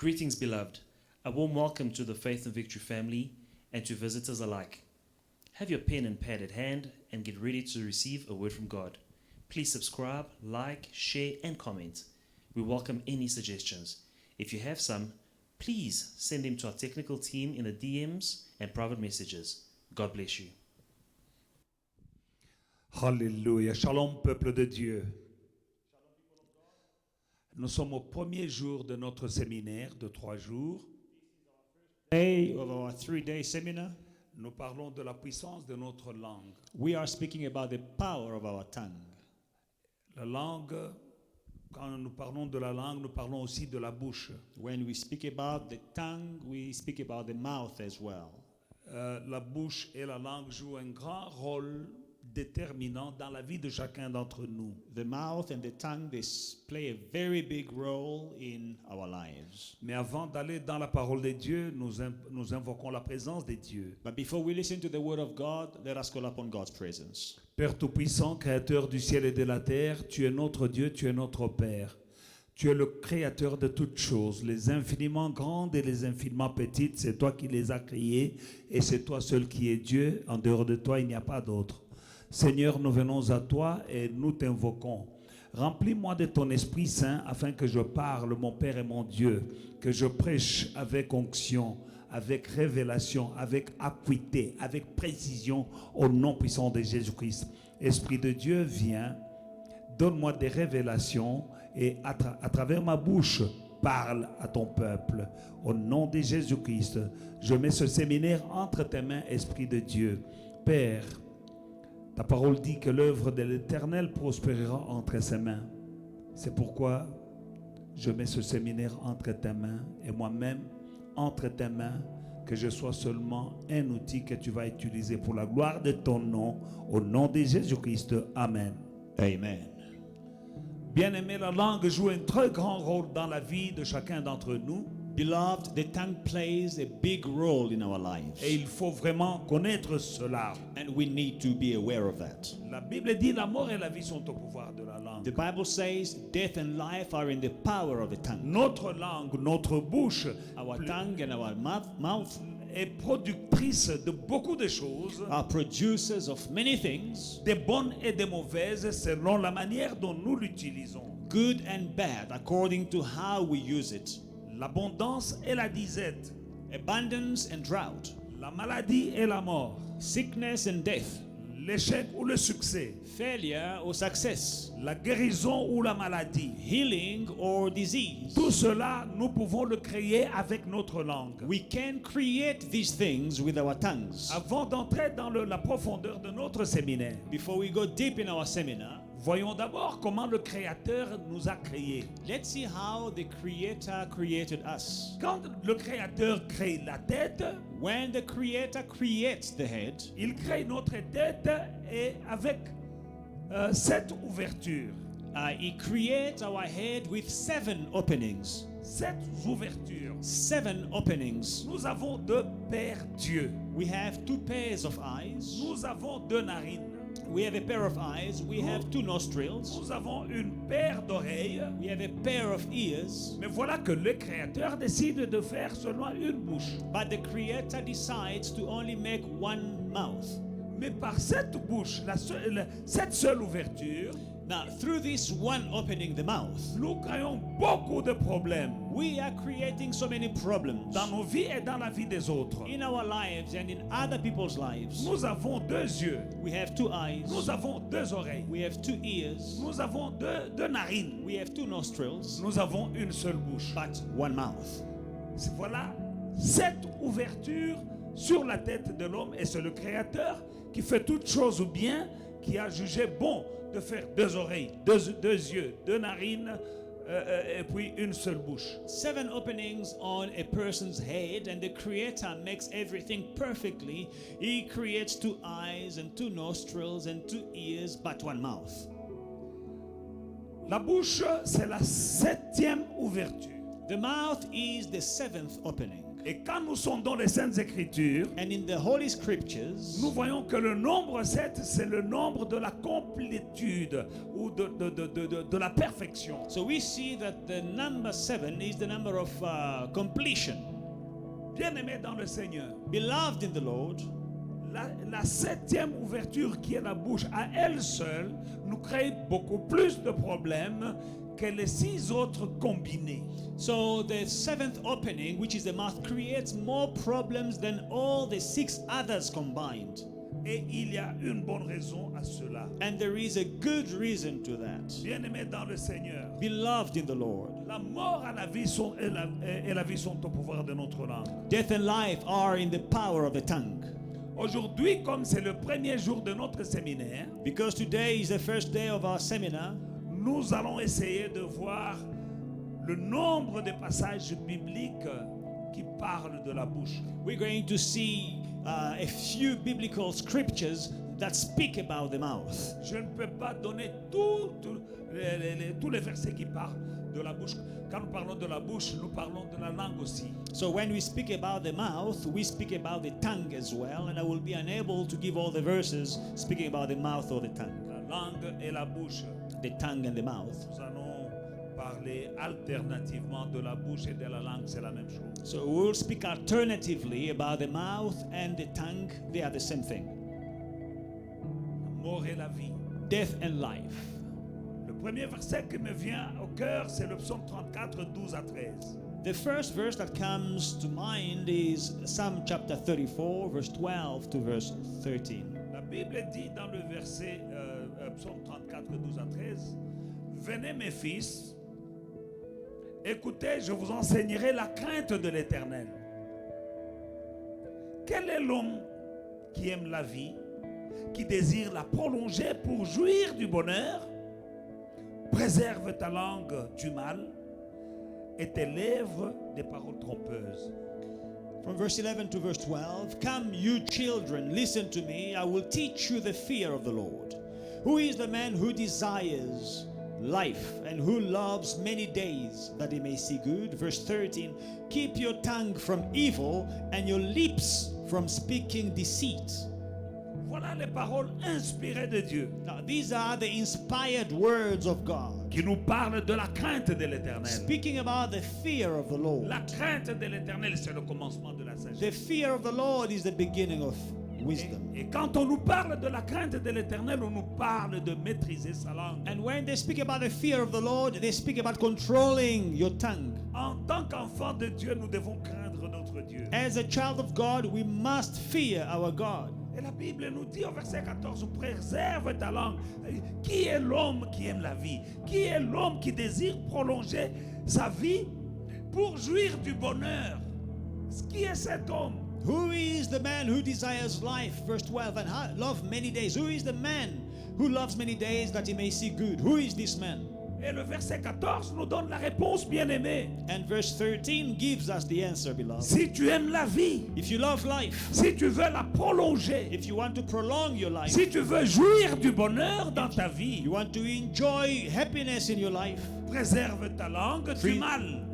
Greetings, beloved. A warm welcome to the Faith and Victory family and to visitors alike. Have your pen and pad at hand and get ready to receive a word from God. Please subscribe, like, share, and comment. We welcome any suggestions. If you have some, please send them to our technical team in the DMs and private messages. God bless you. Alléluia. Shalom, peuple de Dieu. Nous sommes au premier jour de notre séminaire de 3 jours. Day of our 3-day seminar, Nous parlons de la puissance de notre langue. we are speaking about the power of our tongue. La langue, quand nous parlons de la langue, nous parlons aussi de la bouche. When we speak about the tongue, we speak about the mouth as well. La bouche et la langue jouent un grand rôle déterminant dans la vie de chacun d'entre nous. The mouth and the tongue, they play a very big role in our lives. Mais avant d'aller dans la parole de Dieu, nous invoquons la présence de Dieu. But before we listen to the word of God, let us call upon God's presence. Père Tout-Puissant, Créateur du ciel et de la terre, tu es notre Dieu, tu es notre Père. Tu es le Créateur de toutes choses, les infiniment grandes et les infiniment petites, c'est toi qui les as créées et c'est toi seul qui es Dieu. En dehors de toi, il n'y a pas d'autre. Seigneur, nous venons à toi et nous t'invoquons. Remplis-moi de ton Esprit Saint afin que je parle, mon Père et mon Dieu, que je prêche avec onction, avec révélation, avec acuité, avec précision, au nom puissant de Jésus-Christ. Esprit de Dieu, viens, donne-moi des révélations et à travers ma bouche, parle à ton peuple. Au nom de Jésus-Christ, je mets ce séminaire entre tes mains, Esprit de Dieu. Père, ta parole dit que l'œuvre de l'Éternel prospérera entre ses mains. C'est pourquoi je mets ce séminaire entre tes mains et moi-même entre tes mains, que je sois seulement un outil que tu vas utiliser pour la gloire de ton nom, au nom de Jésus-Christ. Amen. Amen. Bien-aimé, la langue joue un très grand rôle dans la vie de chacun d'entre nous. Beloved, the tongue plays a big role in our lives. Et il faut vraiment connaître cela. And we need to be aware of that. La Bible dit la mort et la vie sont au pouvoir de la langue. The Bible says death and life are in the power of the tongue. Notre langue, notre bouche Our tongue and our mouth est productrice de beaucoup de choses, are producers of many things, des bonnes et des mauvaises, selon la manière dont nous l'utilisons. good and bad, according to how we use it. L'abondance et la disette, Abundance and drought, la maladie et la mort, sickness and death, l'échec ou le succès, failure or success, la guérison ou la maladie. healing or disease. Tout cela, nous pouvons le créer avec notre langue. We can create these things with our tongues. Avant d'entrer dans la profondeur de notre séminaire, Before we go deep in our seminar, voyons d'abord comment le Créateur nous a créés. let's see how the Creator created us. Quand le Créateur crée la tête, When the Creator creates the head, il crée notre tête et avec 7 ouvertures. He creates our head with 7 openings. 7 ouvertures. 7 openings. Nous avons 2 paires d'yeux. We have 2 pairs of eyes. Nous avons 2 narines. We have a pair of eyes. We have 2 nostrils. Nous avons une paire d'oreilles. We have a pair of ears. Mais voilà que le Créateur décide de faire seulement une bouche. But the Creator decides to only make one mouth. Mais par cette bouche, cette seule ouverture, Now, through this one opening, the mouth, nous créons beaucoup de problèmes we are creating so many problems dans nos vies et dans la vie des autres. in our lives and in other people's lives. Nous avons 2 yeux, We have 2 eyes. nous avons 2 oreilles, We have 2 ears. nous avons 2 narines, We have 2 nostrils, nous avons une seule bouche. but one mouth. Voilà 7 ouvertures sur la tête de l'homme et c'est le Créateur qui fait toutes choses bien, qui a jugé bon de faire 2 oreilles, 2 yeux, 2 narines et puis une seule bouche. 7 openings on a person's head, and the Creator makes everything perfectly. He creates 2 eyes and 2 nostrils and 2 ears, but one mouth. La bouche, c'est la 7e ouverture. The mouth is the 7th opening. Et quand nous sondons les Saintes Écritures, And in the Holy Scriptures, nous voyons que le nombre 7, c'est le nombre de la complétude ou de la perfection. so we see that the number 7 is the number of completion. Bien-aimés dans le Seigneur, Beloved in the Lord, la septième ouverture qui est la bouche, à elle seule, nous crée beaucoup plus de problèmes que les 6 autres combinés. so the 7th opening, which is the mouth, creates more problems than all the 6 others combined. Et il y a une bonne raison à cela. And there is a good reason to that. Bien-aimés dans le Seigneur, Beloved in the Lord, la mort et la vie sont, et la vie sont au pouvoir de notre langue. death and life are in the power of the tongue. Aujourd'hui, comme c'est le premier jour de notre séminaire, Because today is the first day of our seminar, nous allons essayer de voir le nombre de passages bibliques qui parlent de la bouche. we're going to see a few biblical scriptures that speak about the mouth. Je ne peux pas donner tous les versets qui parlent de la bouche. Quand nous parlons de la bouche, nous parlons de la langue aussi. So when we speak about the mouth, we speak about the tongue as well, and I will be unable to give all the verses speaking about the mouth or the tongue. La langue et la bouche. The tongue and the mouth. Nous allons parler alternativement de la bouche et de la langue, c'est la même chose. So we'll speak alternatively about the mouth and the tongue. They are the same thing. La mort et la vie. Death and life. Le premier verset qui me vient au cœur, c'est le psaume 34, 12 à 13. The first verse that comes to mind is Psalm chapter 34, verse 12 to verse 13. La Bible dit dans le verset psaume 34, 12 à 13, venez mes fils, écoutez, je vous enseignerai la crainte de l'Éternel. Quel est l'homme qui aime la vie, qui désire la prolonger pour jouir du bonheur? Préserve ta langue du mal et tes lèvres des paroles trompeuses. From verse 11 to verse 12, come you children, listen to me, I will teach you the fear of the Lord. Who is the man who desires life and who loves many days that he may see good? Verse 13, keep your tongue from evil and your lips from speaking deceit. Voilà les paroles inspirées de Dieu Now, these are the inspired words of God, qui nous parlent de la crainte de l'Éternel. speaking about the fear of the Lord. La crainte de l'Éternel, c'est le commencement de la sagesse. The fear of the Lord is the beginning of wisdom. Et quand on nous parle de la crainte de l'Éternel, on nous parle de maîtriser sa langue. And when they speak about the fear of the Lord, they speak about controlling your tongue. En tant qu'enfant de Dieu, nous devons craindre notre Dieu. As a child of God, we must fear our God. Et la Bible nous dit au verset 14, préserve ta langue. Qui est l'homme qui aime la vie? Qui est l'homme qui désire prolonger sa vie pour jouir du bonheur? Qui est cet homme? Who is the man who desires life? Verse 12, and love many days. Who is the man who loves many days that he may see good? Who is this man? Et le verset 14 nous donne la réponse, bien-aimé. And verse 13 gives us the answer, beloved. Si tu aimes la vie, If you love life, si tu veux la prolonger, if you want to prolong your life, si tu veux jouir du bonheur dans ta vie, you want to enjoy happiness in your life, préserve ta langue du mal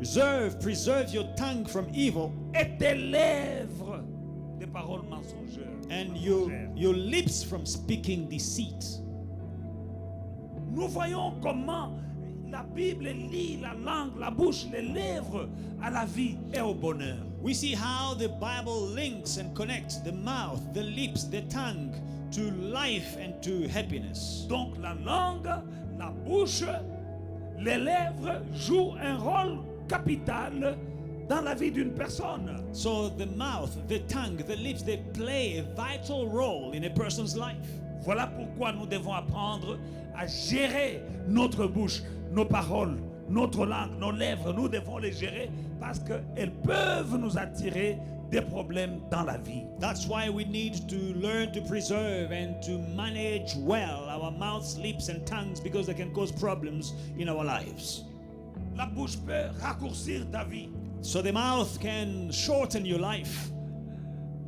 preserve your tongue from evil, et tes lèvres des paroles mensongères. and your lips from speaking deceit. Nous voyons comment la Bible lie la langue, la bouche, les lèvres à la vie et au bonheur. We see how the Bible links and connects the mouth, the lips, the tongue to life and to happiness. Donc la langue, la bouche, les lèvres jouent un rôle capital dans la vie d'une personne. So the mouth, the tongue, the lips, they play a vital role in a person's life. Voilà pourquoi nous devons apprendre à gérer notre bouche, nos paroles, notre langue, nos lèvres. Nous devons les gérer parce qu'elles peuvent nous attirer des problèmes dans la vie. That's why we need to learn to preserve and to manage well our mouths, lips, and tongues, because they can cause problems in our lives. La bouche peut raccourcir ta vie. So the mouth can shorten your life.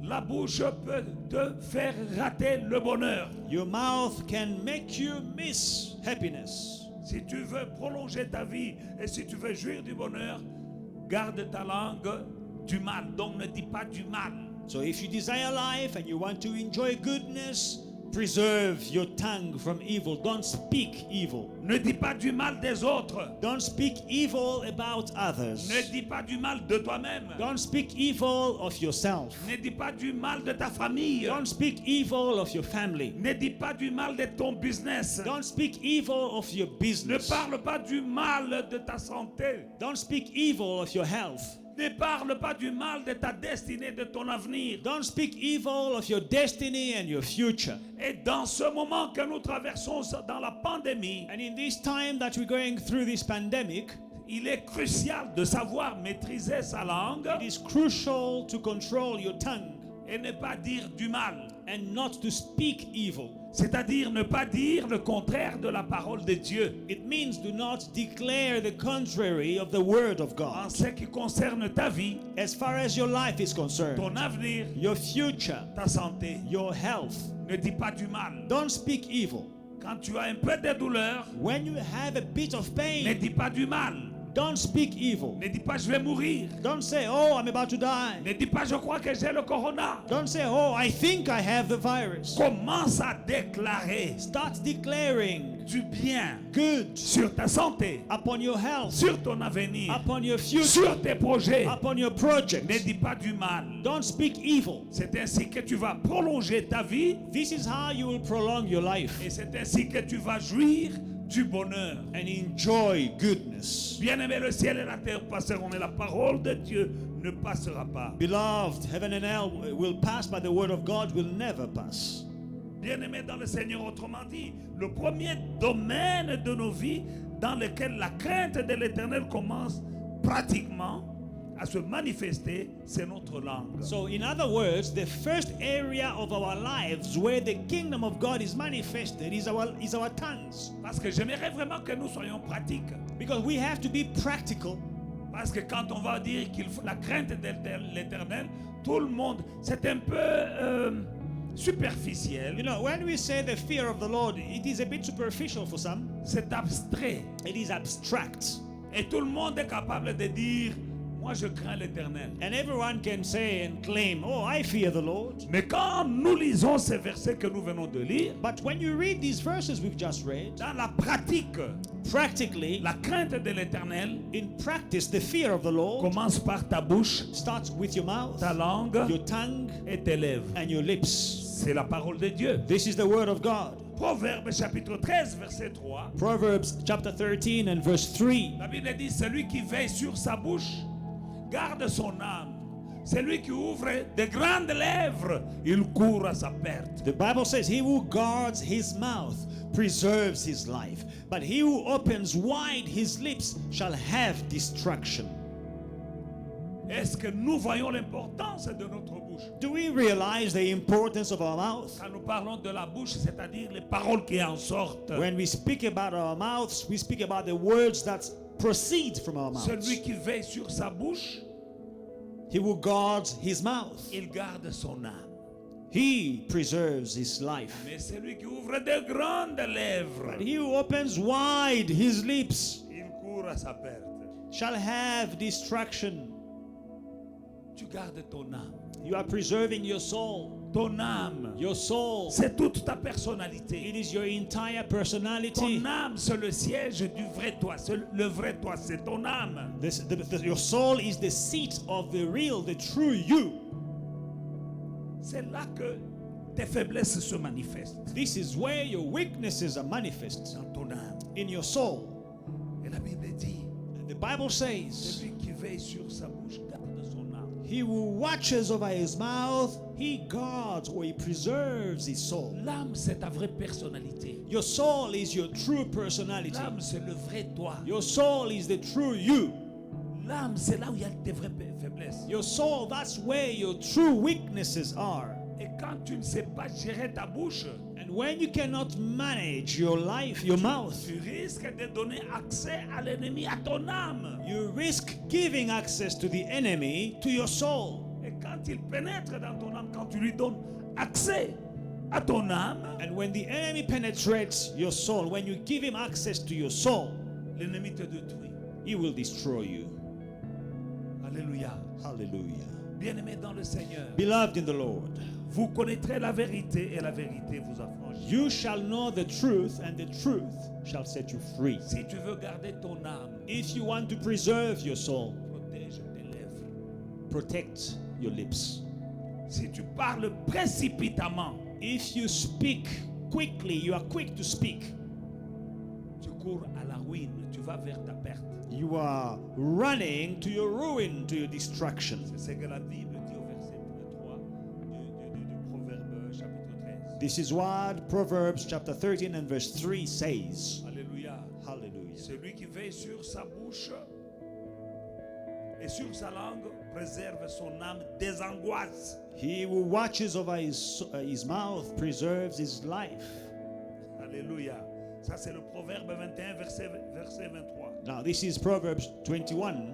La bouche peut te faire rater le bonheur. Your mouth can make you miss happiness. Si tu veux prolonger ta vie et si tu veux jouir du bonheur, garde ta langue du mal. Donc ne dis pas du mal. So if you desire life and you want to enjoy goodness, preserve your tongue from evil. Don't speak evil. Ne dis pas du mal des autres. Don't speak evil about others. Ne dis pas du mal de toi-même. Don't speak evil of yourself. Ne dis pas du mal de ta famille. Don't speak evil of your family. Ne dis pas du mal de ton business. Don't speak evil of your Ne business. parle pas du mal de ta santé. Don't speak evil of your health. Ne parle pas du mal de ta destinée, de ton avenir. Don't speak evil of your destiny and your future. Et dans ce moment que nous traversons dans la pandémie, And in this time that we're going through this pandemic, il est crucial de savoir maîtriser sa langue it is crucial to control your tongue et ne pas dire du mal. and not to speak evil. C'est-à-dire ne pas dire le contraire de la parole de Dieu. It means do not declare the contrary of the word of En God. ce qui concerne ta vie, As far as your life is concerned, ton avenir, your future, ta santé, your health, ne dis pas du mal. don't speak evil. Quand tu as un peu de douleur, When you have a bit of ne pain, dis pas du mal. don't speak evil. Ne dis pas je vais mourir. Don't say, oh, I'm about to die. Ne dis pas je crois que j'ai le corona. Don't say, oh, I think I have the virus. Commence à déclarer Start declaring du bien good sur ta santé, upon your health, sur ton avenir, upon your future, sur tes projets. upon your Ne projects. dis pas du mal. Don't speak evil. C'est ainsi que tu vas prolonger ta vie This is how you will prolong your life et c'est ainsi que tu vas jouir du bonheur. and enjoy goodness. Bien-aimé, le ciel et la terre passeront, mais la parole de Dieu ne passera pas. Beloved, heaven and hell will pass, but the word of God will never pass. Bien-aimé dans le Seigneur, autrement dit, le premier domaine de nos vies dans lequel la crainte de l'Éternel commence pratiquement à se manifester, c'est notre langue. So, in other words, the first area of our lives where the kingdom of God is manifested is our tongues. Parce que j'aimerais vraiment que nous soyons pratiques. Because we have to be practical. Parce que quand on va dire qu'il faut la crainte de l'Éternel, tout le monde, c'est un peu superficiel. You know, when we say the fear of the Lord, it is a bit superficial for some. C'est abstrait. It is abstract. Et tout le monde est capable de dire, moi je crains l'Éternel. And everyone can say and claim, oh, I fear the Lord. Mais quand nous lisons ces versets que nous venons de lire, But when you read these verses we've just read, dans la pratique, practically, la crainte de l'Éternel in practice, the fear of the Lord commence par ta bouche, starts with your mouth, ta langue your tongue, et tes lèvres. and your lips. C'est la parole de Dieu. This is the word of God. Proverbe chapitre 13, verset 3. Proverbs chapter 13 and verse 3. La Bible dit, celui qui veille sur sa bouche garde son âme. Celui qui ouvre de grandes lèvres, il court à sa perte. The Bible says, he who guards his mouth preserves his life, but he who opens wide his lips shall have destruction. Est-ce que nous voyons l'importance de notre bouche? Do we realize the importance of our mouth? Quand nous parlons de la bouche, c'est-à-dire les paroles qui en sortent. When we speak about our mouths, we speak about the words that proceed from our mouths. Celui qui veille sur sa bouche, He who guards his mouth, il garde son âme. he preserves his life. Mais celui qui ouvre de grandes lèvres, But he who opens wide his lips il court à sa perte. shall have destruction. Tu gardes ton âme. You are preserving your soul. Ton âme, Your soul, c'est toute ta it personnalité. is your entire Ton personality. âme, c'est le siège du vrai toi. Le vrai toi, c'est ton âme. Your soul is the seat of the real, the true you. C'est là que tes faiblesses se manifestent. This is where your weaknesses are manifest, Dans ton âme. in your soul. Et la Bible dit, And the Bible says, celui qui veille sur sa bouche garde son âme. he who watches over his mouth, he guards or he preserves his soul. L'âme, c'est ta vraie personnalité. Your soul is your true personality. L'âme, c'est le vrai toi. Your soul is the true you. L'âme, c'est là où il y a tes vraies faiblesses. Your soul, that's where your true weaknesses are. Et quand tu ne sais pas gérer ta bouche, And when you cannot manage your life, your mouth, tu risques de donner accès à l'ennemi, à ton âme. you risk giving access to the enemy to your soul. Et quand il pénètre dans ton âme, quand tu lui donnes accès à ton âme, And when the enemy penetrates your soul, when you give him access to your soul, l'ennemi te détruit. he will destroy you. Alléluia. Hallelujah. Bien-aimés dans le Seigneur, Beloved in the Lord, vous connaîtrez la vérité et la vérité vous affranchira. you shall know the truth, and the truth shall set you free. Si tu veux garder ton âme, If you want to preserve your soul, protège tes lèvres. protect your lips. Si tu parles précipitamment, If you speak quickly, you are quick to speak. tu cours à la ruine, tu vas vers ta perte. You are running to your ruin, to your destruction. C'est ce que la Bible dit au verset 3 du Proverbe chapitre 13. This is what Proverbs chapter 13 and verse 3 says. Alléluia. Hallelujah. Celui qui veille sur sa bouche et sur sa langue préserve son âme des angoisses. He who watches over his mouth preserves his life. Alléluia. Ça c'est le Proverbe 21 verset 23. Now this is Proverbs 21.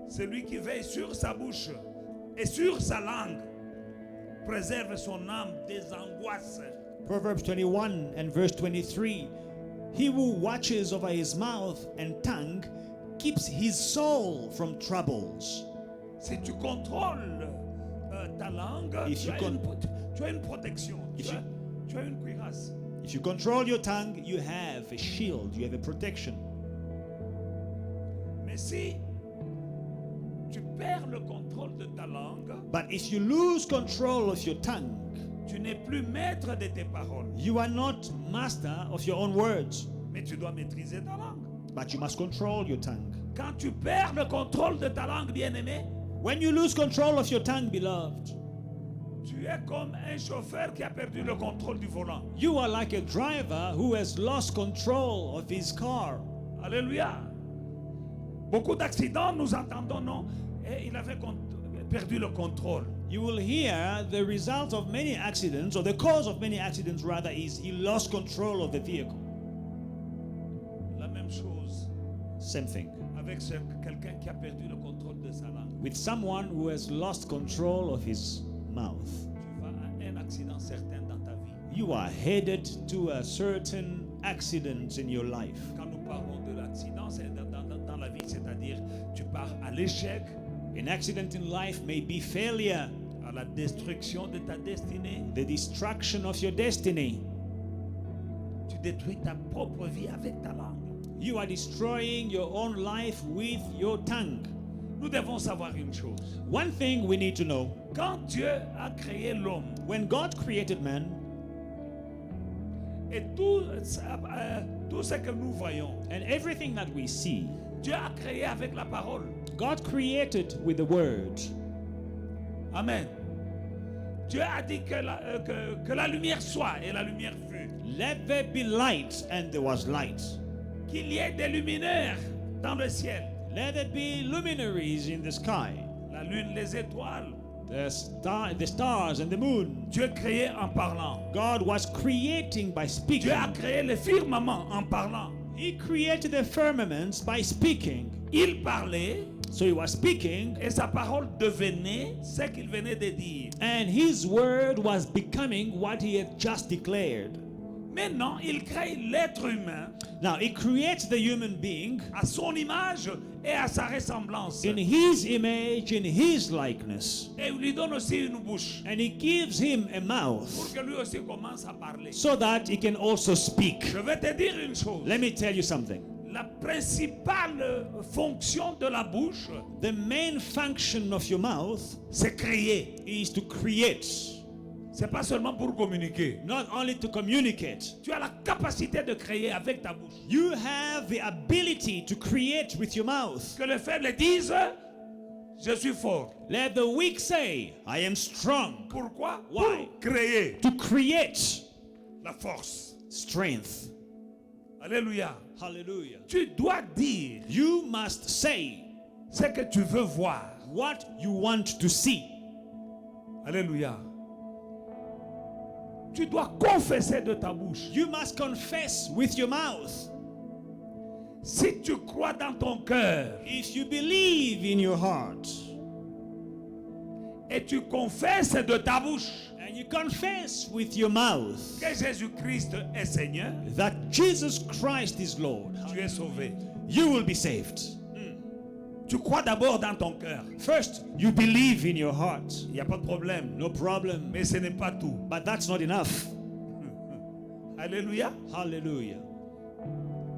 Celui qui veille sur sa bouche et sur sa langue préserve son âme des angoisses. Proverbs 21 and verse 23. He who watches over his mouth and tongue keeps his soul from troubles. Si tu contrôles ta langue, If tu you as, tu as une protection, If tu as une cuirasse. If you control your tongue, you have a shield, you have a protection. Mais si tu perds le contrôle de ta langue, But if you lose control of your tongue, tu n'es plus maître de tes paroles. you are not master of your own words, Mais tu dois maîtriser ta langue. but you must control your tongue. Quand tu perds le contrôle de ta langue, bien-aimé, When you lose control of your tongue, beloved, tu es comme un chauffeur qui a perdu le contrôle du volant. you are like a driver who has lost control of his car. Alléluia. Beaucoup d'accidents, nous entendons, non? Et il avait perdu le contrôle. You will hear the result of many accidents, or the cause of many accidents rather, is he lost control of the vehicle. La même chose Same thing avec quelqu'un qui a perdu le contrôle de sa langue. with someone who has lost control of his mouth. Tu vas à un accident certain dans ta vie. You are headed to a certain accident in your life. Quand nous parlons de l'accident, c'est dans la vie, c'est-à-dire tu pars à l'échec, An accident in life may be failure, à la destruction de ta destinée. the destruction of your destiny. Tu détruis ta propre vie avec ta langue. You are destroying your own life with your tongue. Nous devons savoir une chose. One thing we need to know, Quand Dieu a créé l'homme when God created man et tout ce que nous voyons, and everything that we see, Dieu a créé avec la parole. God created with the word. Amen. Dieu a dit que la lumière soit et la lumière fut. Let there be light, and there was light. Qu'il y ait des luminaires dans le ciel. Let there be luminaries in the sky, La lune, les étoiles. the stars and the moon. Dieu créait en parlant. God was creating by speaking. Dieu a créé le firmament en parlant. He created the firmaments by speaking. Il parlait So he was speaking, et sa parole devenait ce qu'il venait de dire. and his word was becoming what he had just declared. Maintenant, il crée l'être humain Now he creates the human being à son image et à sa ressemblance. in his image, in his likeness. Et il lui donne aussi une bouche And he gives him a pour mouth que lui aussi commence à parler. so that he can also speak. Je vais te dire une chose. Let me tell you something. La principale fonction de la bouche, The main function of your mouth c'est créer. is to create, C'est pas seulement pour communiquer. not only to communicate. Tu as la capacité de créer avec ta bouche. You have the ability to create with your mouth. Que les faibles disent, je suis fort. Let the weak say, I am strong. Pourquoi? Why? Pour créer To create la force. strength. Alléluia. Hallelujah. Tu dois dire You must say ce que tu veux voir. what you want to see. Alléluia. Tu dois confesser de ta bouche. You must confess with your mouth. Si tu crois dans ton cœur If you believe in your heart et tu confesses de ta bouche and you confess with your mouth que Jésus-Christ est Seigneur, that Jesus Christ is Lord, tu es sauvé. you will be saved. Tu crois d'abord dans ton cœur. First, you believe in your heart. Il n'y a pas de problème. No problem. Mais ce n'est pas tout. But that's not enough. Alléluia. Hallelujah.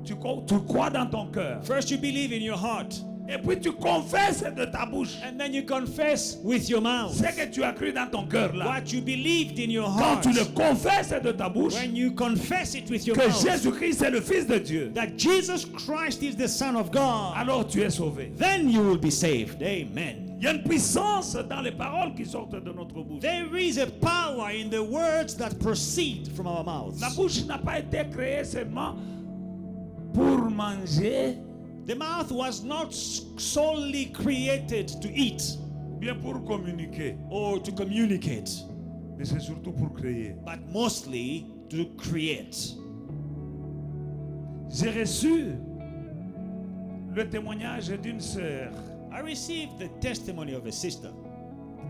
Tu crois dans ton cœur. First, you believe in your heart. Et puis tu confesses de ta bouche. And then you confess with your mouth. Ce que tu as cru dans ton cœur là. What you believed in your Quand heart. tu le confesses de ta bouche. When you confess it with your Que mouth. Jésus-Christ est le Fils de Dieu. That Jesus Christ is the Son of God. Alors tu es sauvé. Then you will be saved. Amen. Il y a une puissance dans les paroles qui sortent de notre bouche. There is a power in the words that proceed from our mouths. La bouche n'a pas été créée seulement pour manger, The mouth was not solely created to eat bien pour communiquer, or to communicate, mais c'est surtout pour créer. but mostly to create. J'ai reçu le témoignage d'une sœur I received the testimony of a sister.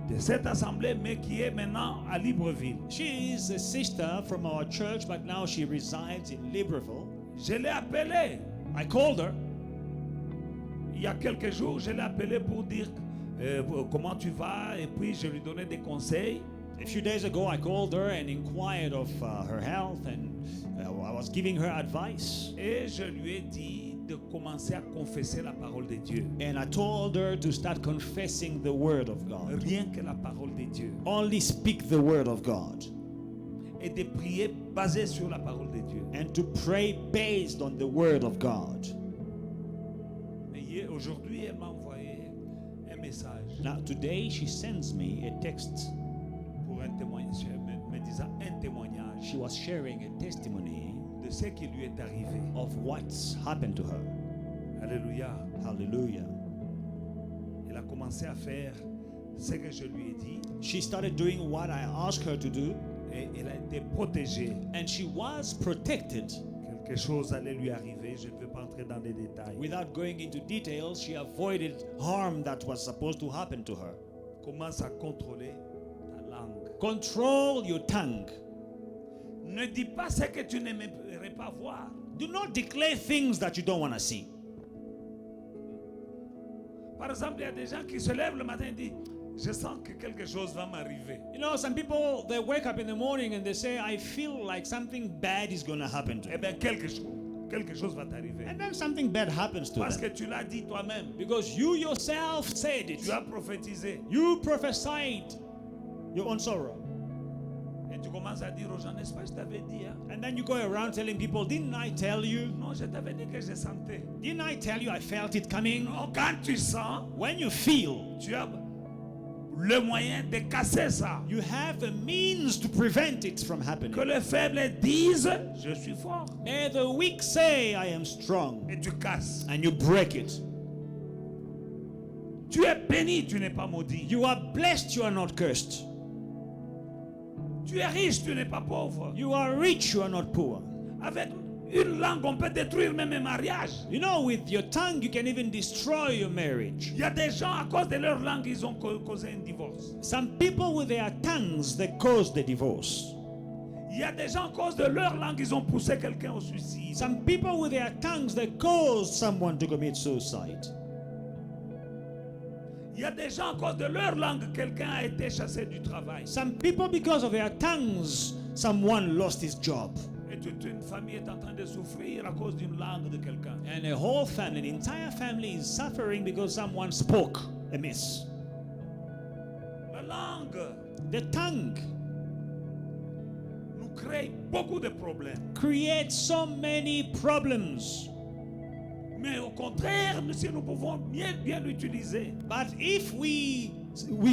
de cette assemblée, mais qui est maintenant à Libreville. She is a sister from our church, but now she resides in Libreville. Je l'ai appelée. I called her. Il y a quelques jours, je l'ai appelée pour dire comment tu vas, et puis je lui donnais des conseils. A few days ago, I called her and inquired of her health, and I was giving her advice. Et je lui ai dit de commencer à confesser la parole de Dieu. And I told her to start confessing the word of God. Rien que la parole de Dieu. Only speak the word of God. Et de prier basé sur la parole de Dieu. And to pray based on the word of God. Et aujourd'hui, elle m'a envoyé un message Now, today she sends me a text. pour un témoignage, me disant un témoignage She was sharing a testimony de ce qui lui est arrivé. of what's happened to her. Alléluia. Hallelujah. Elle a commencé à faire ce que je lui ai dit She started doing what I asked her to do, et elle a été protégée. and she was protected. Quelque chose allait lui arriver, je ne vais pas entrer dans les détails. Without going into details, she avoided harm that was supposed to happen to her. Commence à contrôler ta langue. Control your tongue. Ne dis pas ce que tu n'aimerais pas voir. Do not declare things that you don't want to see. Par exemple, il y a des gens qui se lèvent le matin et disent je sens que quelque chose va m'arriver. You know, some people, they wake up in the morning and they say, I feel like something bad is going to happen to Eh me. bien, quelque chose va t'arriver. And then something bad happens to Parce them. que tu l'as dit toi-même. Because you yourself said it. Tu as prophétisé. You prophesied your own sorrow. Et tu commences à dire aux gens, n'est-ce pas, je t'avais dit. Hein? And then you go around telling people, didn't I tell you? Non, je t'avais dit que je sentais. Didn't I tell you I felt it coming? Non, quand tu sens, When you feel, tu as le moyen de casser ça. you have the means to prevent it from Que happening. les faibles disent, je suis fort. May the weak say, I am strong. Et tu casses. And you break it. Tu es béni, tu n'es pas maudit. You are blessed, you are not cursed. Tu es riche, tu n'es pas pauvre. You are rich, you are not poor. Avec une langue, on peut détruire même un mariage. You know, with your tongue, you can even destroy your marriage. Il y a des gens, à cause de leur langue, ils ont causé un divorce. Some people, with their tongues, they cause the divorce. Il y a des gens, à cause de leur langue, ils ont poussé quelqu'un au suicide. Some people, with their tongues, they cause someone to commit suicide. Il y a des gens, à cause de leur langue, quelqu'un a été chassé du travail. Some people, because of their tongues, someone lost his job. Et toute une famille est en train de souffrir à cause d'une langue de quelqu'un. And a whole family, an entire family is suffering because someone spoke amiss. La langue The tongue nous crée beaucoup de problèmes. creates so many problems. Mais au contraire, si nous pouvons bien l'utiliser, But if we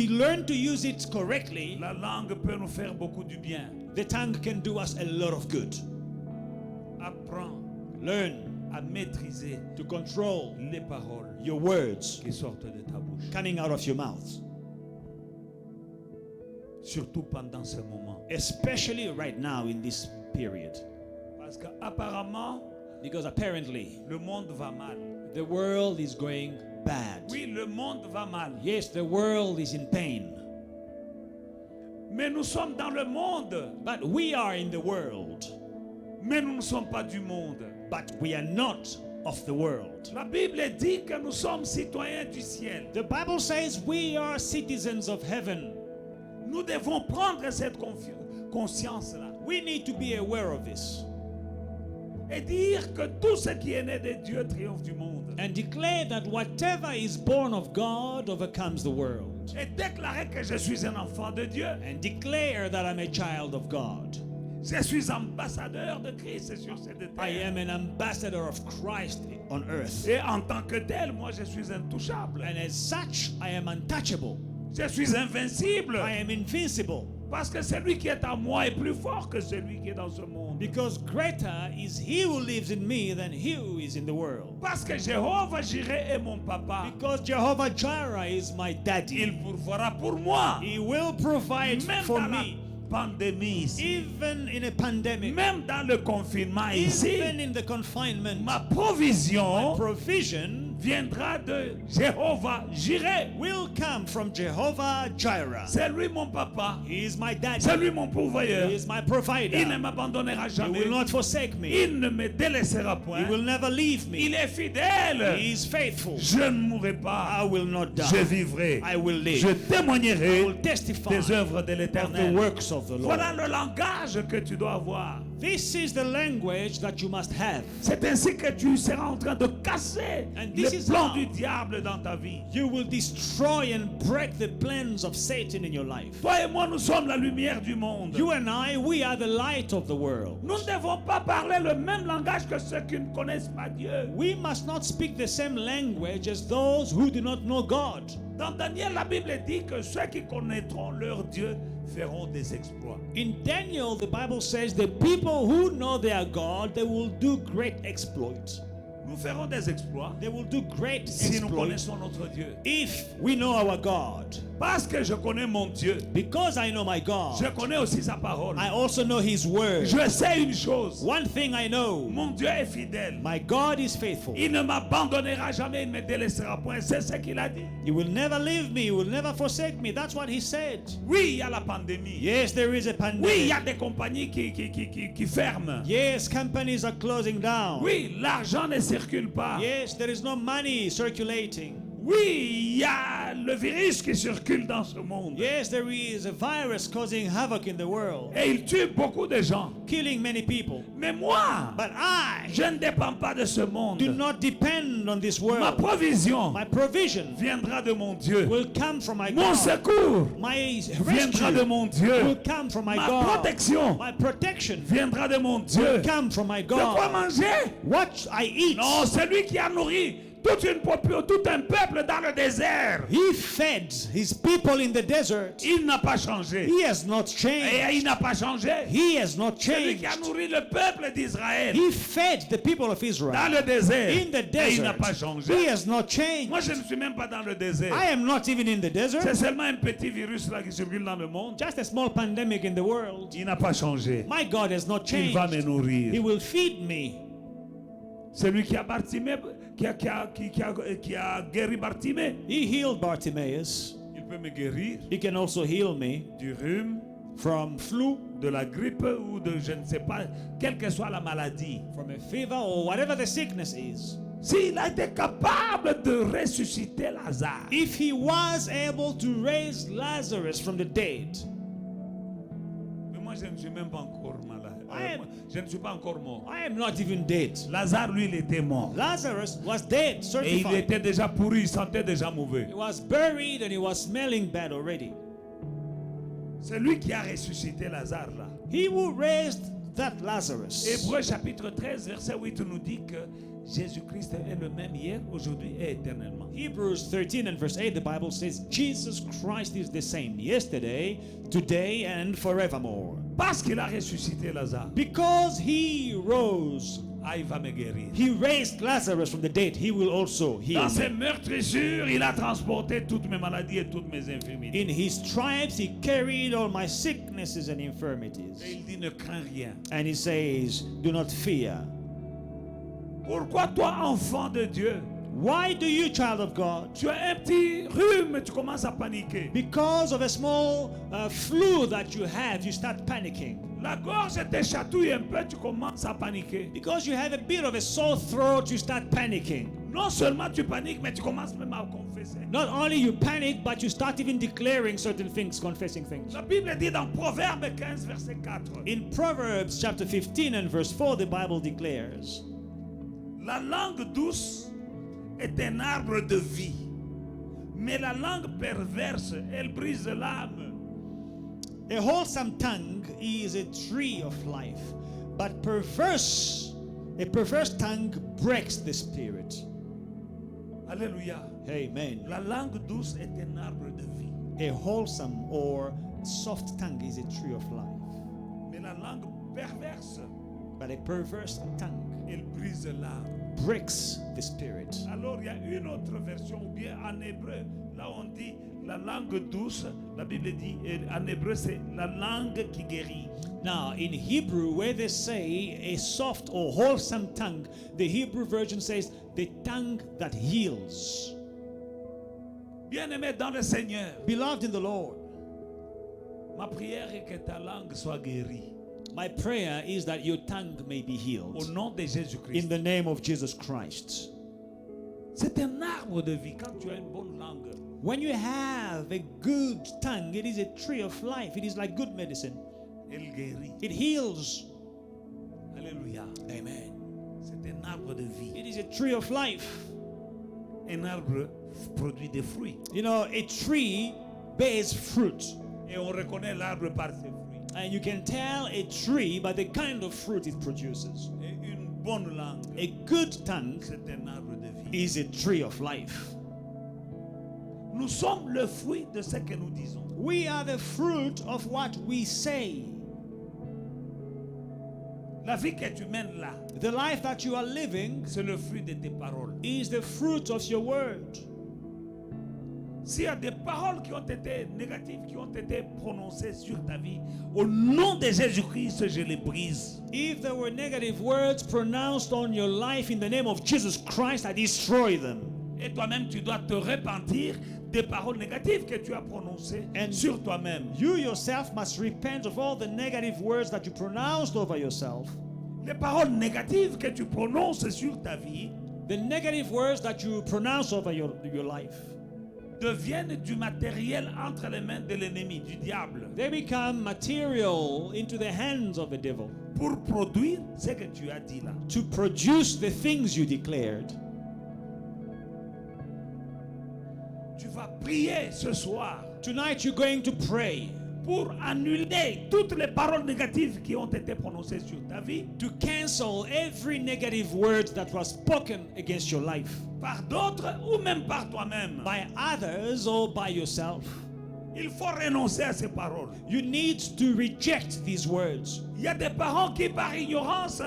learn to use it correctly, la langue peut nous faire beaucoup du bien. the tongue can do us a lot of good. Apprends Learn à maîtriser to control les paroles your words qui sortent de ta bouche. coming out of your mouth, Surtout pendant ce moment. especially right now in this period. Parce qu'apparemment, Because apparently le monde va mal. the world is going bad. Oui, le monde va mal. Yes, the world is in pain. Mais nous sommes dans le monde. But we are in the world. Mais nous ne sommes pas du monde. But we are not of the world. La Bible dit que nous sommes citoyens du ciel. The Bible says we are citizens of heaven. Nous devons prendre cette conscience-là We need to be aware of this et dire que tout ce qui est né de Dieu triomphe du monde. and declare that whatever is born of God overcomes the world. Et déclarer que je suis un enfant de Dieu. And declare that I'm a child of God. Je suis ambassadeur de Christ sur cette I terre. am an ambassador of Christ on earth. Et en tant que tel, moi je suis intouchable. And as such, I am untouchable. Je suis invincible. I am invincible. Parce que celui qui est en moi est plus fort que celui qui est dans ce monde. Because greater is he who lives in me than he who is in the world. Parce que Jéhovah Jireh est mon papa. Because Jehovah Jireh is my daddy. Il pourvoira pour moi. He will provide Même for dans la me. pandémie ici. Even in a pandemic. Même dans le confinement ici. Even in the confinement. Ma provision Provision viendra de Jéhovah Jireh. will come from Jehovah Jireh. C'est lui mon papa. He is my daddy. C'est lui mon pourvoyeur. He is my Il ne provider. m'abandonnera He jamais. will not forsake me. Il ne me délaissera He point. will never leave me. Il est fidèle. He is faithful. Je ne mourrai pas. I will not Je die. vivrai. I will live. Je I témoignerai will testify des œuvres de of the l'Éternel. works of the Lord. Voilà le langage que tu dois avoir. This is the language that you must have. C'est ainsi que tu seras en train de casser And les this is plans how du diable dans ta vie. You will destroy and break the plans of Satan in your life. Toi et moi, nous sommes la lumière du monde. You and I, we are the light of the world. Nous ne devons pas parler le même langage que ceux qui ne connaissent pas Dieu. We must not speak the same language as those who do not know God. Dans Daniel, la Bible dit que ceux qui connaîtront leur Dieu feront des exploits. In Daniel, the Bible says the people who know their God, they will do great exploits. Nous ferons des exploits They will do great si nous exploits connaissons notre Dieu. if we know our God. Parce que je connais mon Dieu, Because I know my God, je connais aussi sa parole. I also know His Word. Je sais une chose, One thing I know, mon Dieu est fidèle. my God is faithful. Il ne m'abandonnera jamais, il ne me délaissera point. C'est ce qu'il a dit. He will never leave me, He will never forsake me. That's what He said. Oui, il y a la pandémie. Yes, there is a Oui, il y pandemic. a des compagnies qui ferment. Yes, companies are closing down. Oui, l'argent ne circule pas. Yes, there is no money circulating. Oui, il y a le virus qui circule dans ce monde. Yes, there is a virus causing havoc in the world, Et il tue beaucoup de gens. killing many people. Mais moi, But I je ne dépends pas de ce monde. do not depend on this Ma world. provision My provision viendra de mon Dieu. will come from my Mon God. secours My viendra de rescue mon will Dieu. come from my Ma God. protection My protection viendra de mon Dieu. will come from my De quoi God. manger? What I eat, Non, c'est lui qui a nourri tout un peuple dans le désert. He fed His people in the desert. Il n'a pas changé. He has not changed. Et il n'a pas changé. He has not C'est lui qui a changed. nourri le peuple d'Israël He fed the people of dans Israel le désert. in the Et il n'a desert. pas changé. He has not changed. Moi, je ne suis même pas dans le désert. I am not even in the desert. C'est seulement un petit virus là qui circule dans le monde. Just a small pandemic in the world. Il n'a pas changé. My God has not Il va me changed. He nourrir. will feed me. Celui qui a Bartimée, qui a guéri Bartimée, He healed Bartimaeus. il peut me guérir He can also heal me du rhume, from flu, de la grippe ou de je ne sais pas, quelle que soit la maladie. from a fever, or whatever the sickness is. S'il a été capable de ressusciter Lazare, If he was able to raise Lazarus from the dead, mais moi je ne suis même pas encore malade. Je ne suis pas encore mort. I am not even dead. Lazare, lui, il était mort. Lazarus was dead, Et il certified. était déjà pourri, il sentait déjà mauvais. He was buried and he was smelling bad already. C'est lui qui a ressuscité Lazare là. He who raised that Lazarus. Hébreux chapitre 13, verset 8 nous dit que Jésus-Christ est le même hier, aujourd'hui et éternellement. Hebrews 13 and verse 8, the Bible says, Jesus Christ is the same yesterday, today, and forevermore. Parce qu'il a ressuscité Lazare, Because he rose, il va me guérir. he raised Lazarus from the dead, he will also heal Dans ses me. meurtrissures, il a transporté toutes mes maladies et toutes mes infirmités. In his stripes, he carried all my sicknesses and infirmities. Et il dit ne crains rien. And he says, do not fear. Pourquoi toi, enfant de Dieu, Why do you, child of God, tu as un petit rhume, tu commences à paniquer? because of a small flu that you have, you start panicking? La gorge te chatouille un peu, tu commences à paniquer. Because you have a bit of a sore throat, you start panicking. Non seulement tu paniques, mais tu commences même à confesser. Not only you panic, but you start even declaring certain things, confessing things. La Bible dit dans Proverbe 15, verset 4. In Proverbs chapter 15 and verse 4, the Bible declares, La langue douce est un arbre de vie, mais la langue perverse, elle brise l'âme. a wholesome tongue is a tree of life, but a perverse tongue breaks the spirit. Alléluia. Amen. La langue douce est un arbre de vie, A wholesome or soft tongue is a tree of life, mais la langue perverse, but a perverse tongue elle brise l'âme. breaks the spirit. Alors il y a une autre version, ou bien en hébreu, là on dit la langue douce, la Bible dit, et en hébreu c'est la langue qui guérit. Now, in Hebrew, where they say a soft or wholesome tongue, the Hebrew version says the tongue that heals. Bien-aimé dans le Seigneur, Beloved in the Lord, ma prière est que ta langue soit guérie. my prayer is that your tongue may be Au healed nom de in Jésus-Christ. the name of Jesus Christ. C'est un arbre de vie quand tu as une bonne langue. When you have a good tongue, it is a tree of life. It is like good medicine. Elle guérit. It heals. Alléluia. Amen. C'est un arbre de vie. It is a tree of life. Un arbre produit des fruits. You know, a tree bears fruit. Et on reconnaît l'arbre par ses fruits. And you can tell a tree by the kind of fruit it produces. Et une bonne langue, A good tongue c'est un arbre de vie. is a tree of life. Nous sommes le fruit de ce que nous disons. We are the fruit of what we say. La vie que tu mènes là, The life that you are living c'est le fruit de tes paroles. is the fruit of your word. S'il y a des paroles qui ont été négatives, qui ont été prononcées sur ta vie, au nom de Jésus-Christ, je les brise. If there were negative words pronounced on your life in the name of Jesus Christ, I destroy them. Et toi-même, tu dois te repentir des paroles négatives que tu as prononcées And sur toi-même. you yourself must repent of all the negative words that you pronounced over yourself. Les paroles négatives que tu prononces sur ta vie The negative words that you pronounce over your life, deviennent du matériel entre les mains de l'ennemi, du diable, they become material into the hands of the devil pour produire ce que tu as dit là. to produce the things you declared. Tu vas prier ce soir Tonight you're going to pray pour annuler toutes les paroles négatives qui ont été prononcées sur ta vie to cancel every negative word that was spoken against your life par d'autres ou même par toi-même. by others or by yourself. Il faut renoncer à ces paroles. You need to reject these words. Il y a des parents qui par ignorance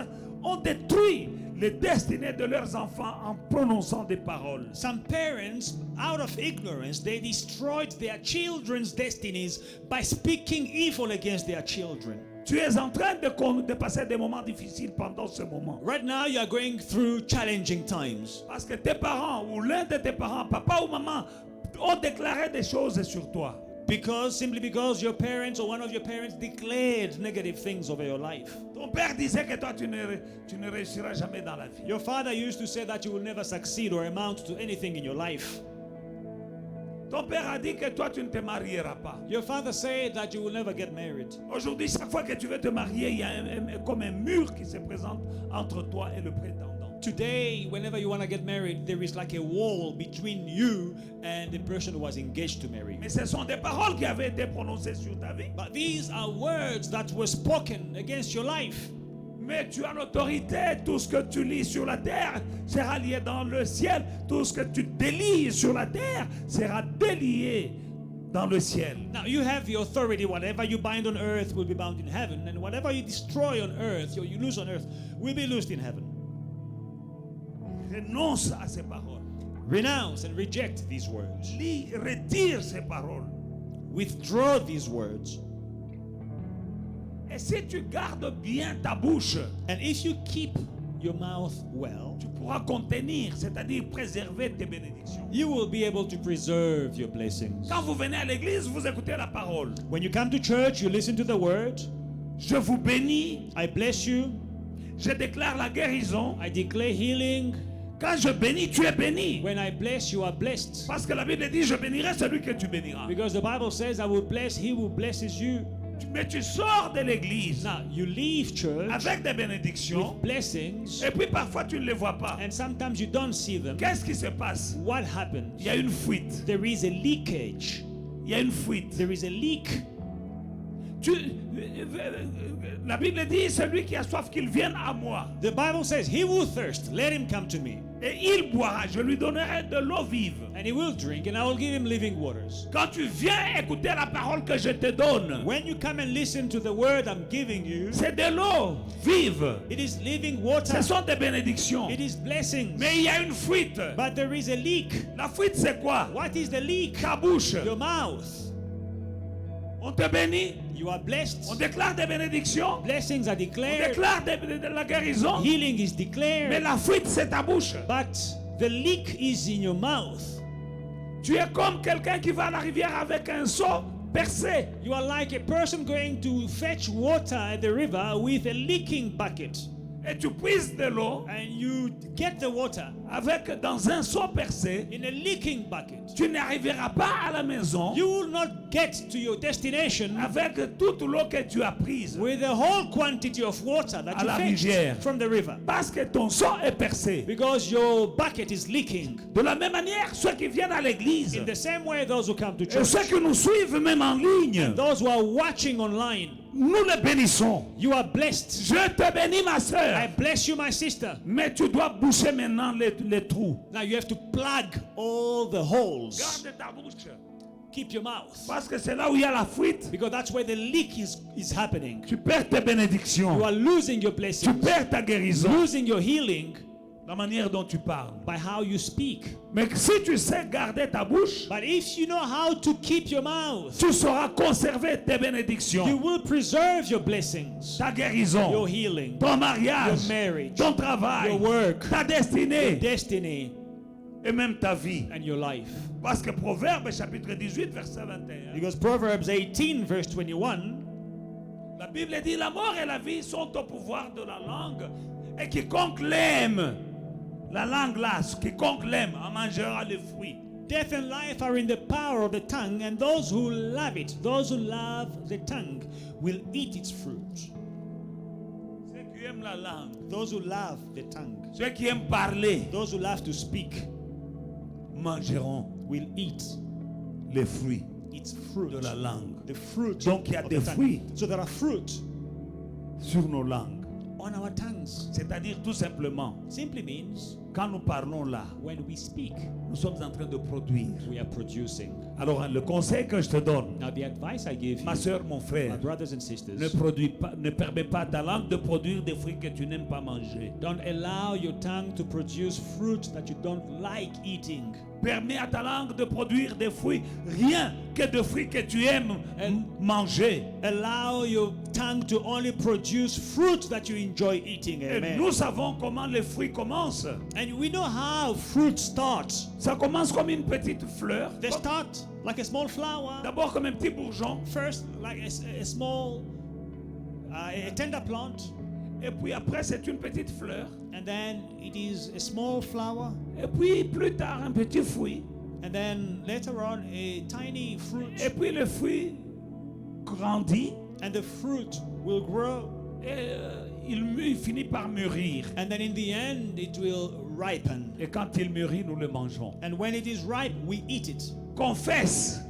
ont détruit les destinées de leurs enfants en prononçant des paroles. Some parents, out of ignorance, they destroyed their children's destinies by speaking evil against their children. Tu es en train de passer des moments difficiles pendant ce moment. Right now, you are going through challenging times Parce que tes parents ou l'un de tes parents, papa ou maman, ont déclaré des choses sur toi. simply because your parents or one of your parents declared negative things over your life. Ton père disait que toi, tu ne réussiras jamais dans la vie. Your father used to say that you will never succeed or amount to anything in your life. Ton père a dit que toi, tu ne te marieras pas. Your father said that you will never get married. Aujourd'hui, chaque fois que tu veux te marier, il y a comme un mur qui se présente entre toi et le prétendant. Today, whenever you want to get married, there is like a wall between you and the person who was engaged to marry. Mais ce sont des paroles qui avaient été prononcées sur ta vie. But these are words that were spoken against your life. Mais tu as l'autorité. Tout ce que tu lis sur la terre sera lié dans le ciel. Tout ce que tu délies sur la terre sera délié dans le ciel. Now you have the authority. Whatever you bind on earth will be bound in heaven, and whatever you destroy on earth or you lose on earth will be loosed in heaven. Renonce à ces paroles. Renounce and reject these words. Retire ces paroles. Withdraw these words. Et si tu gardes bien ta bouche, And if you keep your mouth well, tu pourras contenir, c'est-à-dire préserver tes bénédictions. you will be able to preserve your blessings. Quand vous venez à l'église, vous écoutez la parole. When you come to church, you listen to the word. Je vous bénis. I bless you. Je déclare la guérison. I declare healing. Quand je bénis, tu es béni. When I bless, you are blessed. Parce que la Bible dit, je bénirai celui que tu béniras. Because the Bible says, I will bless he who blesses you. Mais tu sors de l'église Now, you leave church avec des bénédictions. with blessings, Et puis parfois tu ne les vois pas. and sometimes you don't see them. Qu'est-ce qui se passe? What happens? Il y a une fuite. There is a leakage. Il y a une fuite. There is a leak. La Bible dit, celui qui a soif, qu'il vienne à moi. The Bible says, he who thirst, let him come to me. Et il boira. Je lui donnerai de l'eau vive. And he will drink, and I will give him living waters. Quand tu viens écouter la parole que je te donne, When you come and listen to the word I'm giving you, c'est de l'eau vive. it is living water. Ce sont des bénédictions. It is blessings. Mais il y a une fuite. But there is a leak. La fuite, c'est quoi? What is the leak? Ta bouche. Your mouth. On te bénit. You are On blessed. déclare des bénédictions. Blessings are On declared. déclare de la guérison. Healing is Mais declared. la fuite, c'est ta bouche. But the leak is in your mouth. Tu es comme quelqu'un qui va à la rivière avec un seau percé. You are like a person going to fetch water at the river with a leaking bucket. Et tu puises de l'eau And you get the water avec dans un seau percé. in a leaking bucket. Tu n'arriveras pas à la maison You will not get to your destination avec toute l'eau que tu as prise. with the whole quantity of water that À la you rivière. fetched from the river. Parce que ton seau est percé. Because your bucket is leaking. De la même manière, ceux qui viennent à l'église In the same way, those who come to et church, ceux qui nous suivent même en ligne, those who are watching online, nous les bénissons. you are blessed. Je te bénis, ma I soeur. bless you, my sister. Mais tu dois boucher maintenant les trous. Now you have to plug all the holes. Garde ta bouche. Keep your mouth. Parce que c'est là où il y a la fuite. Because that's where the leak is happening. Tu perds tes bénédictions. You are losing your Tu blessings, perds ta guérison. losing your healing La manière dont tu parles. by how you speak. Mais si tu sais garder ta bouche, But if you know how to keep your mouth, tu sauras conserver tes you bénédictions. will preserve your blessings, Ta guérison. your healing, Ton your mariage. marriage, Ton travail. your work, Ta destinée. destiny, Et même ta vie. and your life. Parce que Proverbe chapitre 18 verset 21. Because Proverbs 18 verse 21, La Bible dit la mort et la vie sont au pouvoir de la langue. Et quiconque l'aime, la langue là, quiconque l'aime en mangera les fruits. death and life are in the power of the tongue, and those who love it, those who love the tongue, will eat its fruit. Ceux qui aiment la langue, Those who love the tongue, ceux qui aiment parler, those who love to speak, mangeront will eat les fruits its fruit. de la langue. The fruit. Donc il y a of des the tongue. fruits So there are fruit sur nos langues. on our tongues. C'est-à-dire tout simplement, Simply means quand nous parlons là, when we speak, nous sommes en train de produire. we are producing. Alors le conseil que je te donne, Now the advice I give ma you, soeur, mon my frère, brothers and sisters, ne produis pas, ne permets pas à ta langue de produire des fruits que tu n'aimes pas manger. don't allow your tongue to produce fruit that you don't like eating. Permets à ta langue de produire des fruits, rien que des fruits que tu aimes manger. Allow your tongue to only produce fruit that you enjoy eating. Et Amen. nous savons comment les fruits commencent. And we know how fruit starts. Ça commence comme une petite fleur. They start like a small flower. D'abord comme un petit bourgeon. First, like a small, a tender plant, Et puis après, c'est une petite fleur. and then it is a small flower, Et puis plus tard, un petit fruit. and then later on a tiny Et fruit, puis le fruit grandit. and the fruit will grow, Et il finit par mûrir. and then in the end it will ripen. Et quand il mûrit, nous le mangeons. And when it is ripe, we eat it. Confesse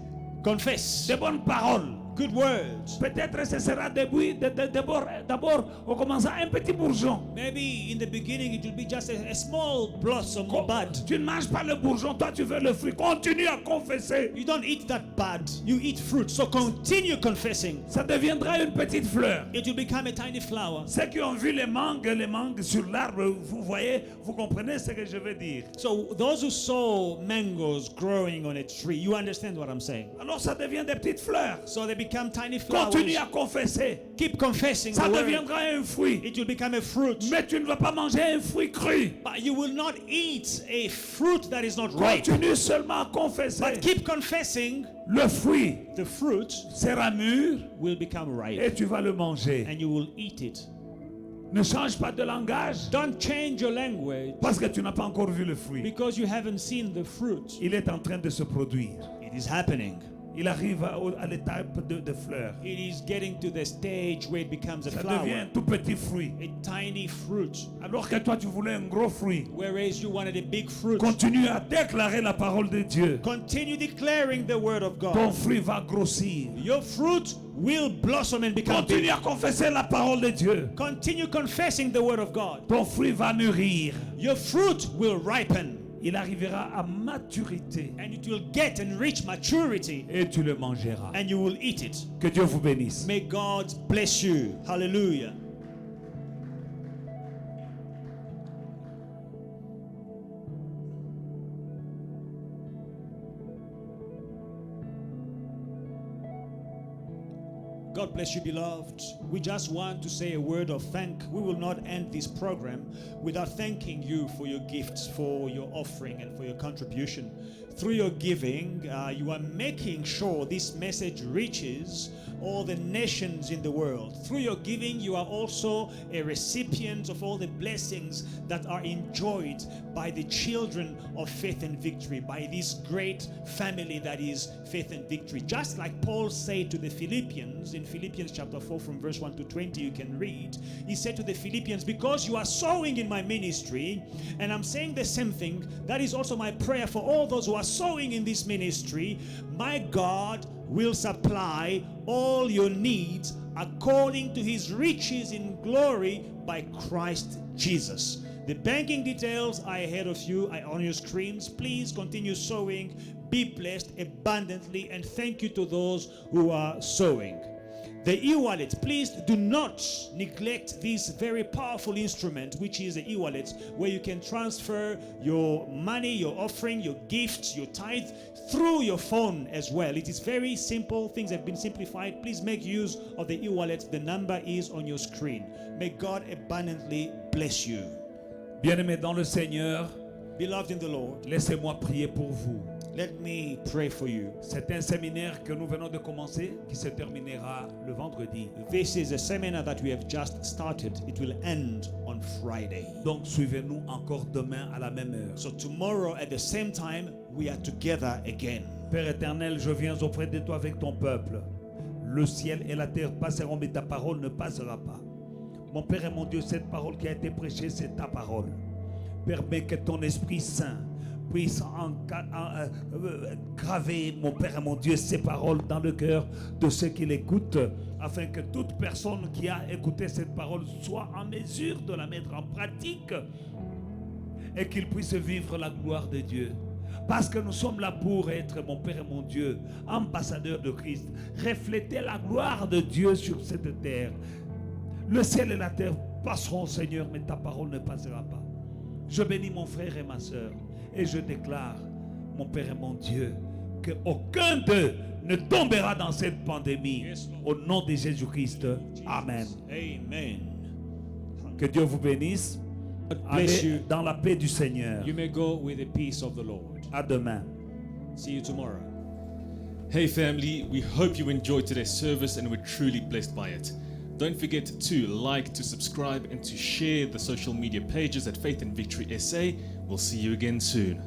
Confess des bonnes paroles. good words. Peut-être ce sera d'abord au commençant un petit bourgeon. Maybe in the beginning it will be just a small blossom or bud. Tu ne manges pas le bourgeon, toi tu veux le fruit. Continue à confesser. You don't eat that bud, you eat fruit. So continue confessing. Ça deviendra une petite fleur. It will become a tiny flower. Ceux qui ont vu les mangues sur l'arbre, vous voyez, vous comprenez ce que je veux dire. So those who saw mangoes growing on a tree, you understand what I'm saying. Alors ça devient des petites fleurs. So they become tiny flowers. Continue à confesser. Keep confessing Ça the word. deviendra un fruit. It will become a fruit. Mais tu ne vas pas manger un fruit cru. But you will not eat a fruit that is not ripe. Continue seulement à confesser. But keep confessing. Le fruit The fruit sera mûr will become ripe. et tu vas le manger. And you will eat it. Ne change pas de langage Don't change your language parce que tu n'as pas encore vu le fruit. because you haven't seen the fruit. Il est en train de se produire. It is happening. Il arrive à l'étape de fleur. It is getting to the stage where it becomes a Ça devient un flower, tout petit fruit. a tiny fruit. Alors que toi tu voulais un gros fruit. Whereas you wanted a big fruit. Continue à déclarer la parole de Dieu. Continue declaring the word of Ton God. fruit va grossir. Your fruit will blossom and become Continue big. à confesser la parole de Dieu. Continue confessing the word of God. Ton fruit va mûrir. Your fruit will ripen Il arrivera à maturité and it will get and reach maturity et tu le mangeras. and you will eat it. Que Dieu vous bénisse. May God bless you. Hallelujah. God bless you, beloved. We just want to say a word of thank. We will not end this program without thanking you for your gifts, for your offering, and for your contribution. Through your giving, you are making sure this message reaches all the nations in the world. Through your giving, you are also a recipient of all the blessings that are enjoyed by the children of Faith and Victory, by this great family that is Faith and Victory. Just like Paul said to the Philippians in Philippians chapter 4 from verse 1 to 20, you can read. He said to the Philippians, because you are sowing in my ministry, and I'm saying the same thing, that is also my prayer for all those who are sowing in this ministry, my God will supply all your needs according to his riches in glory by Christ Jesus. The banking details are ahead of you, are on your screens. Please continue sowing. Be blessed abundantly, and thank you to those who are sowing. The e-wallet, please do not neglect this very powerful instrument, which is the e-wallet, where you can transfer your money, your offering, your gifts, your tithe through your phone as well. It is very simple. Things have been simplified. Please make use of the e-wallet. The number is on your screen. May God abundantly bless you. Bien-aimés dans le Seigneur, Beloved in the Lord, laissez-moi prier pour vous. let me pray for you. C'est un séminaire que nous venons de commencer qui se terminera le vendredi. This is a seminar that we have just started. It will end on Friday. Donc suivez-nous encore demain à la même heure. So tomorrow at the same time, we are together again. Père éternel, je viens auprès de toi avec ton peuple. Le ciel et la terre passeront, mais ta parole ne passera pas. Mon Père et mon Dieu, cette parole qui a été prêchée, c'est ta parole. Permets que ton Esprit Saint puisse graver, mon Père et mon Dieu, ces paroles dans le cœur de ceux qui l'écoutent, afin que toute personne qui a écouté cette parole soit en mesure de la mettre en pratique et qu'il puisse vivre la gloire de Dieu. Parce que nous sommes là pour être, mon Père et mon Dieu, ambassadeurs de Christ, refléter la gloire de Dieu sur cette terre. Le ciel et la terre passeront, Seigneur, mais ta parole ne passera pas. Je bénis mon frère et ma soeur et je déclare, mon Père et mon Dieu, qu'aucun d'eux ne tombera dans cette pandémie. Au nom de Jésus-Christ. Amen. Amen. Que Dieu vous bénisse. God bless Allez you. dans la paix du Seigneur. You may go with the peace of the Lord. À demain. See you tomorrow. Hey family, we hope you enjoyed today's service and were truly blessed by it. Don't forget to like, to subscribe, and to share the social media pages at Faith and Victory SA. We'll see you again soon.